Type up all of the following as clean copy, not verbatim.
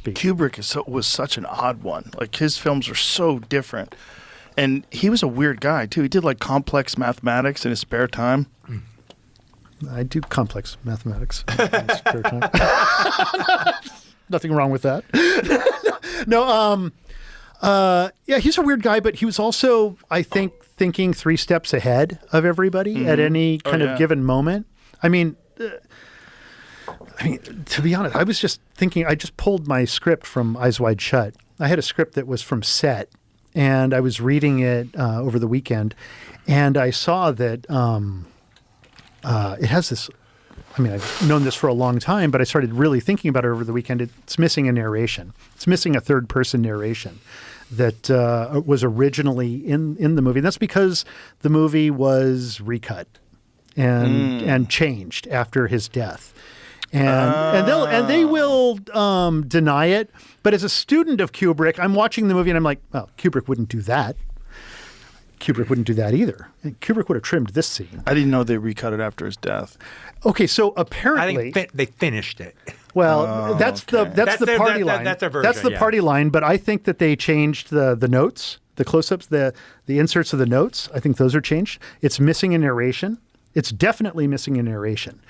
speak. Kubrick was such an odd one. Like, his films are so different. And he was a weird guy, too. He did, like, complex mathematics in his spare time. I do complex mathematics in my spare time. Nothing wrong with that. Yeah, he's a weird guy, but he was also, I think, thinking 3 steps ahead of everybody at any kind of given moment. I mean, to be honest, I was just thinking, I just pulled my script from Eyes Wide Shut. I had a script that was from set, and I was reading it over the weekend, and I saw that it has this, I mean, I've known this for a long time, but I started really thinking about it over the weekend. It's missing a narration. It's missing a third-person narration that was originally in the movie. And that's because the movie was recut and changed after his death. And they will deny it. But as a student of Kubrick, I'm watching the movie and I'm like, well, Kubrick wouldn't do that. Kubrick wouldn't do that either. And Kubrick would have trimmed this scene. I didn't know they recut it after his death. Okay, so apparently, I think they finished it. Well, that's the party line. That's their version. That's the party line. But I think that they changed the notes, the close-ups, the inserts of the notes. I think those are changed. It's missing a narration. It's definitely missing a narration.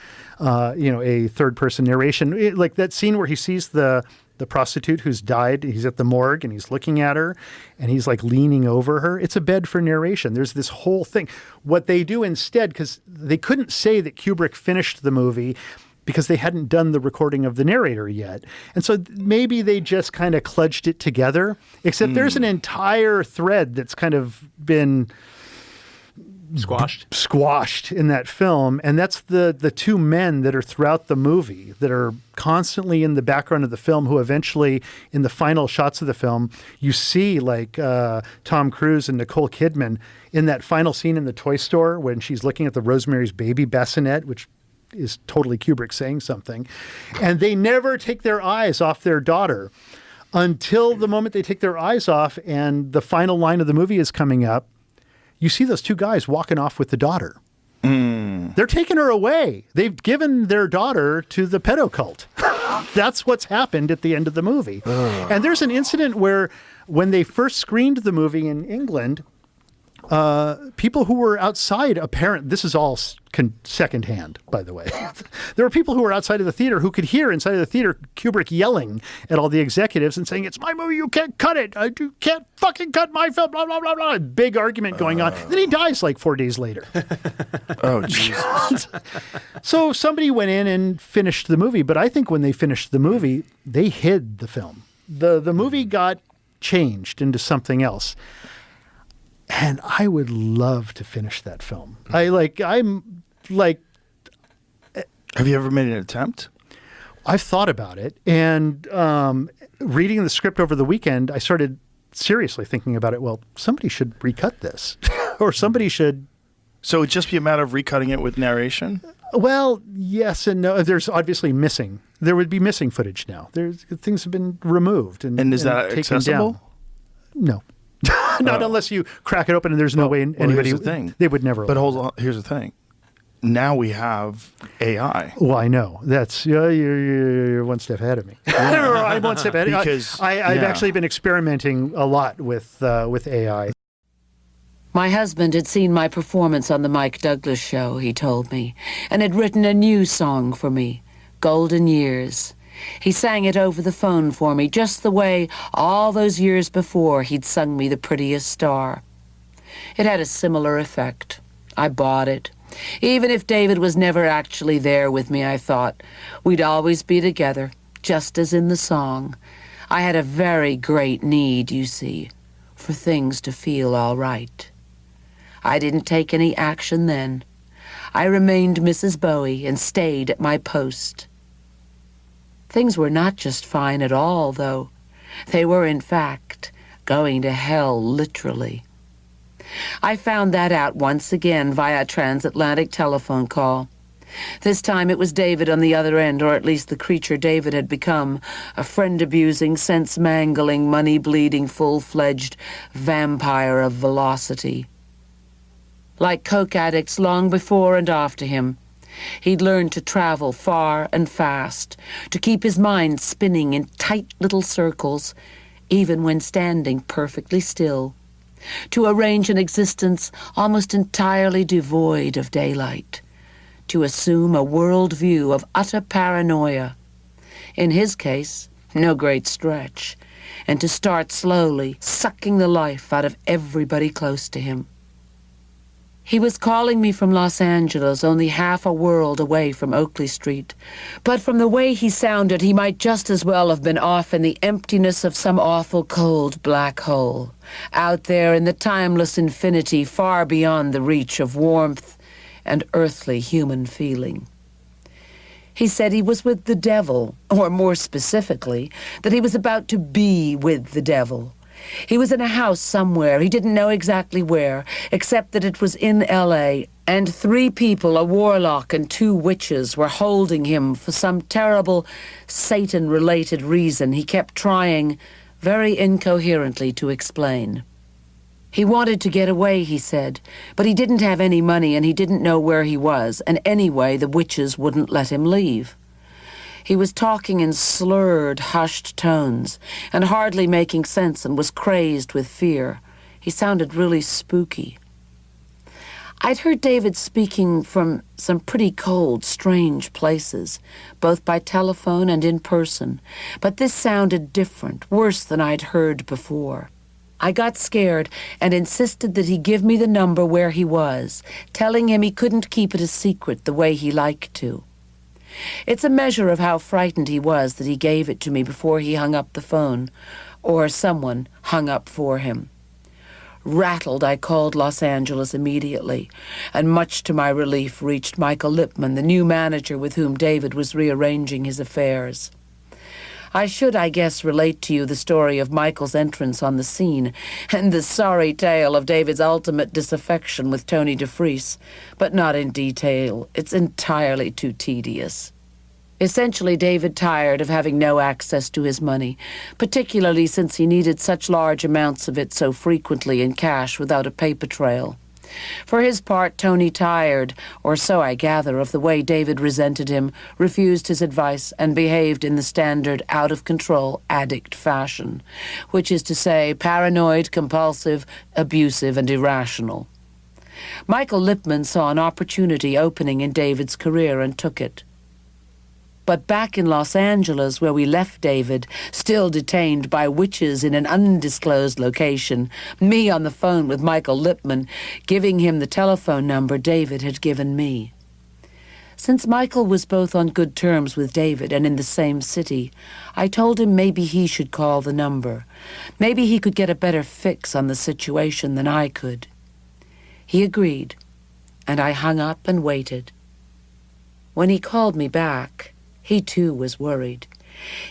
A third-person narration, like that scene where he sees the prostitute who's died. He's at the morgue and he's looking at her and he's like leaning over her. It's a bed for narration. There's this whole thing. What they do instead, because they couldn't say that Kubrick finished the movie because they hadn't done the recording of the narrator yet. And so maybe they just kind of kludged it together, except there's an entire thread that's kind of been squashed in that film. And that's the 2 men that are throughout the movie that are constantly in the background of the film, who eventually in the final shots of the film, you see like Tom Cruise and Nicole Kidman in that final scene in the toy store when she's looking at the Rosemary's Baby bassinet, which is totally Kubrick saying something. And they never take their eyes off their daughter until the moment they take their eyes off and the final line of the movie is coming up. You see those 2 guys walking off with the daughter. They're taking her away. They've given their daughter to the pedo cult. That's what's happened at the end of the movie. And there's an incident where when they first screened the movie in England, people who were outside, this is all secondhand, by the way. There were people who were outside of the theater who could hear inside of the theater Kubrick yelling at all the executives and saying, "It's my movie, you can't cut it. You can't fucking cut my film, blah, blah, blah, blah." Big argument going on. Then he dies like 4 days later. Oh, Jesus. So somebody went in and finished the movie, but I think when they finished the movie, they hid the film. The movie got changed into something else. And I would love to finish that film. I'm like... Have you ever made an attempt? I've thought about it. And reading the script over the weekend, I started seriously thinking about it. Well, somebody should recut this. Or somebody should... So it would just be a matter of recutting it with narration? Well, yes and no. There's obviously missing. There would be missing footage now. Things have been removed and is that taken accessible? Down. No. Not unless you crack it open and there's no way anybody... Here's the thing. They would never... But hold on. Here's the thing. Now we have AI. Well, I know. That's... you're one step ahead of me. I'm one step ahead of you. Because I've actually been experimenting a lot with AI. My husband had seen my performance on the Mike Douglas show, he told me, and had written a new song for me, Golden Years. He sang it over the phone for me, just the way all those years before he'd sung me The Prettiest Star. It had a similar effect. I bought it. Even if David was never actually there with me, I thought, we'd always be together, just as in the song. I had a very great need, you see, for things to feel all right. I didn't take any action then. I remained Mrs. Bowie and stayed at my post. Things were not just fine at all, though. They were, in fact, going to hell, literally. I found that out once again via a transatlantic telephone call. This time it was David on the other end, or at least the creature David had become, a friend-abusing, sense-mangling, money-bleeding, full-fledged vampire of velocity. Like coke addicts long before and after him, He'd learned to travel far and fast, to keep his mind spinning in tight little circles, even when standing perfectly still, to arrange an existence almost entirely devoid of daylight, to assume a worldview of utter paranoia. In his case, no great stretch, and to start slowly sucking the life out of everybody close to him. He was calling me from Los Angeles, only half a world away from Oakley Street, but from the way he sounded, he might just as well have been off in the emptiness of some awful cold black hole, out there in the timeless infinity far beyond the reach of warmth and earthly human feeling. He said he was with the devil, or more specifically, that he was about to be with the devil. He was in a house somewhere, he didn't know exactly where, except that it was in L.A., and 3 people, a warlock and 2 witches, were holding him for some terrible Satan-related reason he kept trying, very incoherently, to explain. He wanted to get away, he said, but he didn't have any money and he didn't know where he was, and anyway the witches wouldn't let him leave. He was talking in slurred, hushed tones, and hardly making sense, and was crazed with fear. He sounded really spooky. I'd heard David speaking from some pretty cold, strange places, both by telephone and in person, but this sounded different, worse than I'd heard before. I got scared and insisted that he give me the number where he was, telling him he couldn't keep it a secret the way he liked to. It's a measure of how frightened he was that he gave it to me before he hung up the phone, or someone hung up for him. Rattled, I called Los Angeles immediately, and much to my relief reached Michael Lipman, the new manager with whom David was rearranging his affairs. I should, I guess, relate to you the story of Michael's entrance on the scene and the sorry tale of David's ultimate disaffection with Tony DeFries, but not in detail. It's entirely too tedious. Essentially, David tired of having no access to his money, particularly since he needed such large amounts of it so frequently in cash without a paper trail. For his part, Tony tired, or so I gather, of the way David resented him, refused his advice, and behaved in the standard out-of-control addict fashion, which is to say, paranoid, compulsive, abusive, and irrational. Michael Lipman saw an opportunity opening in David's career and took it. But back in Los Angeles, where we left David, still detained by witches in an undisclosed location, me on the phone with Michael Lipman, giving him the telephone number David had given me. Since Michael was both on good terms with David and in the same city, I told him maybe he should call the number. Maybe he could get a better fix on the situation than I could. He agreed, and I hung up and waited. When he called me back, he too was worried.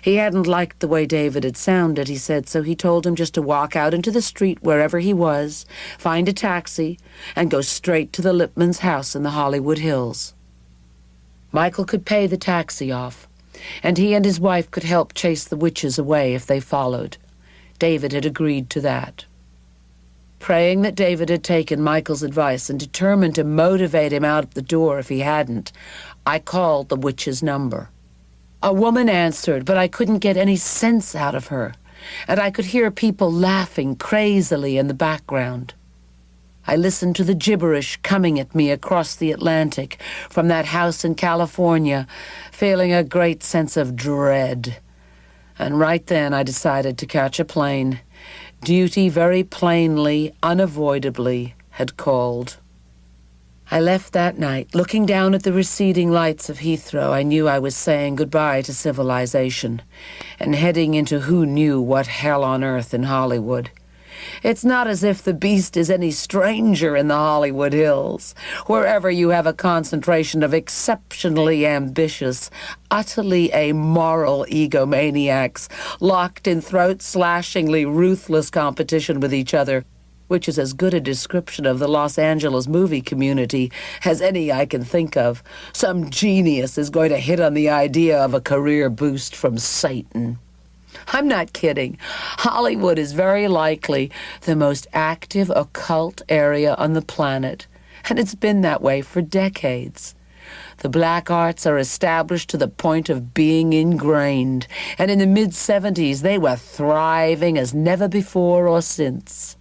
He hadn't liked the way David had sounded, he said, so he told him just to walk out into the street wherever he was, find a taxi, and go straight to the Lipman's house in the Hollywood Hills. Michael could pay the taxi off, and he and his wife could help chase the witches away if they followed. David had agreed to that. Praying that David had taken Michael's advice and determined to motivate him out the door if he hadn't, I called the witch's number. A woman answered, but I couldn't get any sense out of her, and I could hear people laughing crazily in the background. I listened to the gibberish coming at me across the Atlantic from that house in California, feeling a great sense of dread. And right then I decided to catch a plane. Duty very plainly, unavoidably, had called. I left that night. Looking down at the receding lights of Heathrow, I knew I was saying goodbye to civilization and heading into who knew what hell on earth in Hollywood. It's not as if the beast is any stranger in the Hollywood Hills, wherever you have a concentration of exceptionally ambitious, utterly amoral egomaniacs locked in throat-slashingly ruthless competition with each other, which is as good a description of the Los Angeles movie community as any I can think of. Some genius is going to hit on the idea of a career boost from Satan. I'm not kidding. Hollywood is very likely the most active occult area on the planet, and it's been that way for decades. The black arts are established to the point of being ingrained, and in the mid-70s they were thriving as never before or since.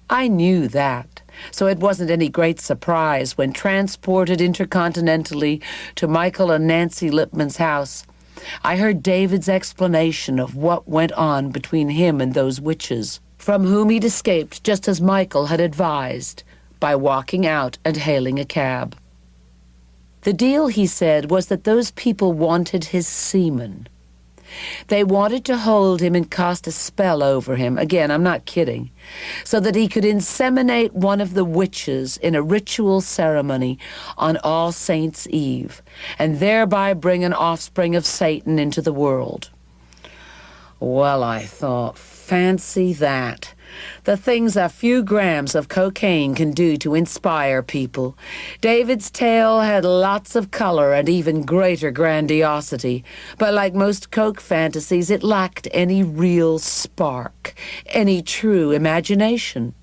I knew that, so it wasn't any great surprise when transported intercontinentally to Michael and Nancy Lipman's house, I heard David's explanation of what went on between him and those witches, from whom he'd escaped just as Michael had advised, by walking out and hailing a cab. The deal, he said, was that those people wanted his semen. They wanted to hold him and cast a spell over him, again, I'm not kidding, so that he could inseminate one of the witches in a ritual ceremony on All Saints' Eve, and thereby bring an offspring of Satan into the world. Well, I thought, fancy that. The things a few grams of cocaine can do to inspire people. David's tale had lots of color and even greater grandiosity, but like most coke fantasies, it lacked any real spark, any true imagination.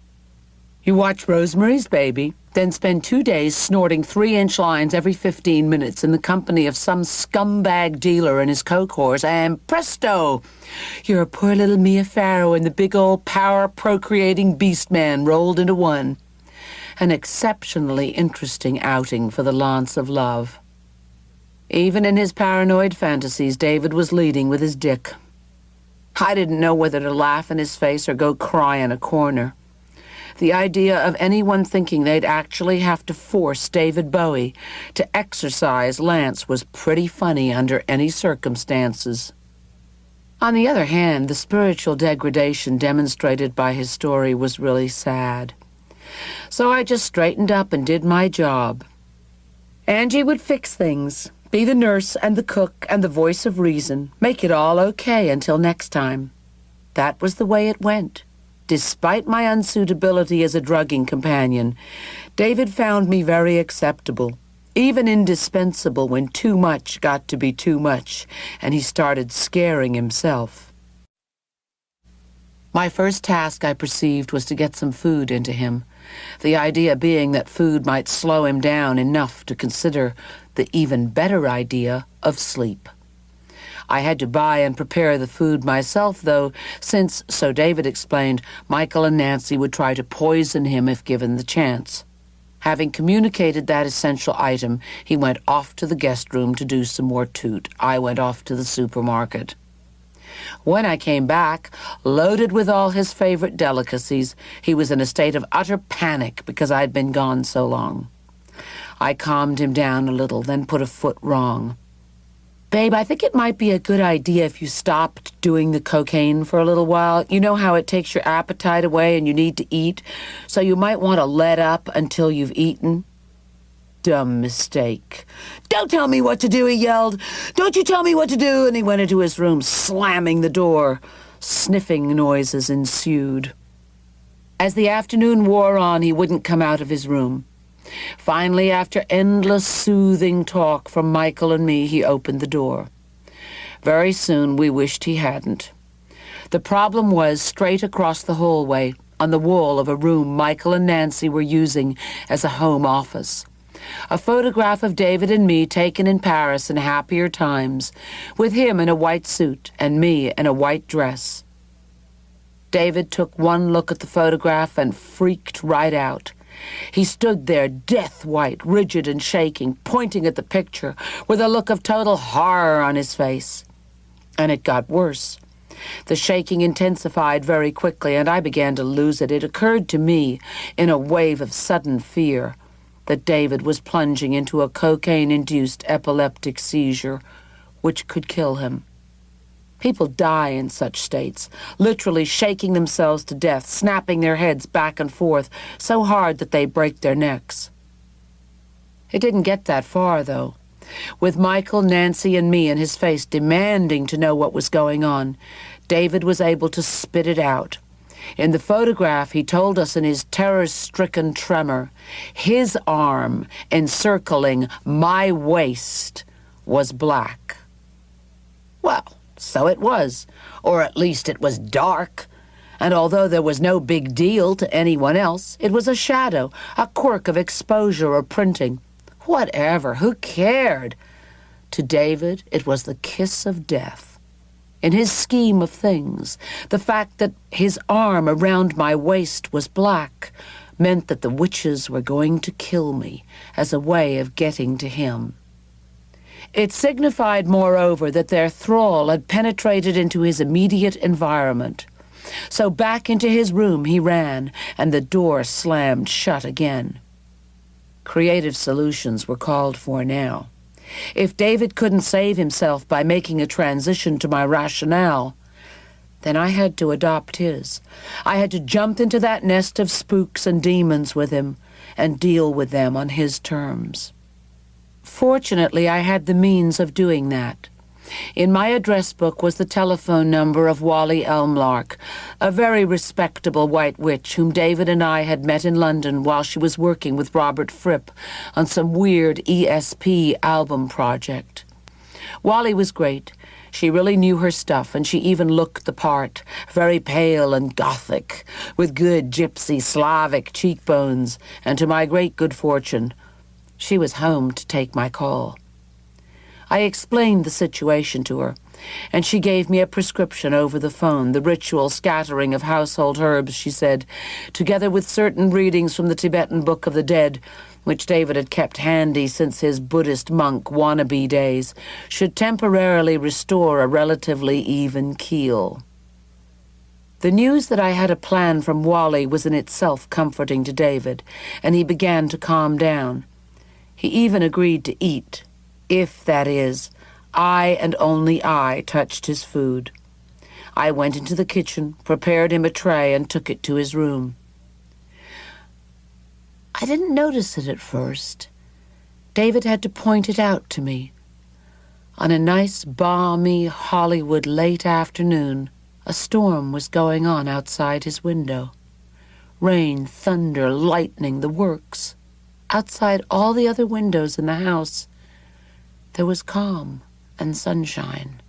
You watch Rosemary's Baby, then spend 2 days snorting 3-inch lines every 15 minutes in the company of some scumbag dealer and his coke horse, and presto! You're a poor little Mia Farrow and the big old power-procreating beast man rolled into one. An exceptionally interesting outing for the lance of love. Even in his paranoid fantasies, David was leading with his dick. I didn't know whether to laugh in his face or go cry in a corner. The idea of anyone thinking they'd actually have to force David Bowie to exercise Lance was pretty funny under any circumstances. On the other hand, the spiritual degradation demonstrated by his story was really sad. So I just straightened up and did my job. Angie would fix things, be the nurse and the cook and the voice of reason, make it all okay until next time. That was the way it went. Despite my unsuitability as a drugging companion, David found me very acceptable, even indispensable when too much got to be too much, and he started scaring himself. My first task, I perceived, was to get some food into him, the idea being that food might slow him down enough to consider the even better idea of sleep. I had to buy and prepare the food myself, though, since, so David explained, Michael and Nancy would try to poison him if given the chance. Having communicated that essential item, he went off to the guest room to do some more toot. I went off to the supermarket. When I came back, loaded with all his favorite delicacies, he was in a state of utter panic because I'd been gone so long. I calmed him down a little, then put a foot wrong. Babe, I think it might be a good idea if you stopped doing the cocaine for a little while. You know how it takes your appetite away and you need to eat, so you might want to let up until you've eaten. Dumb mistake. Don't tell me what to do, he yelled. Don't you tell me what to do, and he went into his room, slamming the door. Sniffing noises ensued. As the afternoon wore on, he wouldn't come out of his room. Finally, after endless soothing talk from Michael and me, he opened the door. Very soon, we wished he hadn't. The problem was straight across the hallway, on the wall of a room Michael and Nancy were using as a home office. A photograph of David and me taken in Paris in happier times, with him in a white suit and me in a white dress. David took one look at the photograph and freaked right out. He stood there, death-white, rigid and shaking, pointing at the picture, with a look of total horror on his face. And it got worse. The shaking intensified very quickly, and I began to lose it. It occurred to me, in a wave of sudden fear, that David was plunging into a cocaine-induced epileptic seizure, which could kill him. People die in such states, literally shaking themselves to death, snapping their heads back and forth so hard that they break their necks. It didn't get that far, though. With Michael, Nancy, and me in his face demanding to know what was going on, David was able to spit it out. In the photograph, he told us in his terror-stricken tremor, his arm encircling my waist was black. Well, so it was, or at least it was dark. And although there was no big deal to anyone else, it was a shadow, a quirk of exposure or printing. Whatever, who cared? To David, it was the kiss of death. In his scheme of things, the fact that his arm around my waist was black meant that the witches were going to kill me as a way of getting to him. It signified, moreover, that their thrall had penetrated into his immediate environment. So back into his room he ran, and the door slammed shut again. Creative solutions were called for now. If David couldn't save himself by making a transition to my rationale, then I had to adopt his. I had to jump into that nest of spooks and demons with him and deal with them on his terms. Fortunately, I had the means of doing that. In my address book was the telephone number of Wally Elmlark, a very respectable white witch whom David and I had met in London while she was working with Robert Fripp on some weird ESP album project. Wally was great. She really knew her stuff, and she even looked the part, very pale and gothic, with good gypsy Slavic cheekbones, and to my great good fortune, she was home to take my call. I explained the situation to her, and she gave me a prescription over the phone, the ritual scattering of household herbs, she said, together with certain readings from the Tibetan Book of the Dead, which David had kept handy since his Buddhist monk wannabe days, should temporarily restore a relatively even keel. The news that I had a plan from Wally was in itself comforting to David, and he began to calm down. He even agreed to eat, if, that is, I and only I touched his food. I went into the kitchen, prepared him a tray, and took it to his room. I didn't notice it at first. David had to point it out to me. On a nice, balmy Hollywood late afternoon, a storm was going on outside his window. Rain, thunder, lightning, the works. Outside all the other windows in the house, there was calm and sunshine.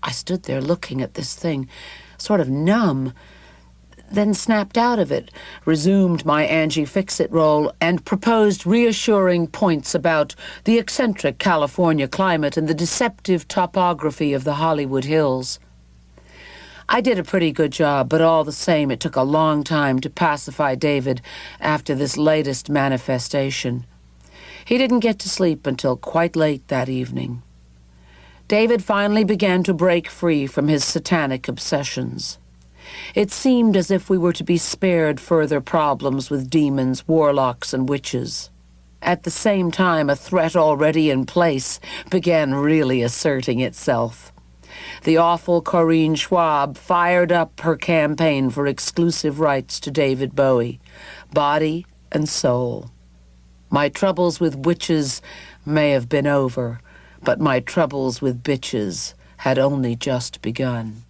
I stood there looking at this thing, sort of numb, then snapped out of it, resumed my Angie Fix-It role, and proposed reassuring points about the eccentric California climate and the deceptive topography of the Hollywood Hills. I did a pretty good job, but all the same it took a long time to pacify David after this latest manifestation. He didn't get to sleep until quite late that evening. David finally began to break free from his satanic obsessions. It seemed as if we were to be spared further problems with demons, warlocks, and witches. At the same time, a threat already in place began really asserting itself. The awful Corinne Schwab fired up her campaign for exclusive rights to David Bowie, body and soul. My troubles with witches may have been over, but my troubles with bitches had only just begun.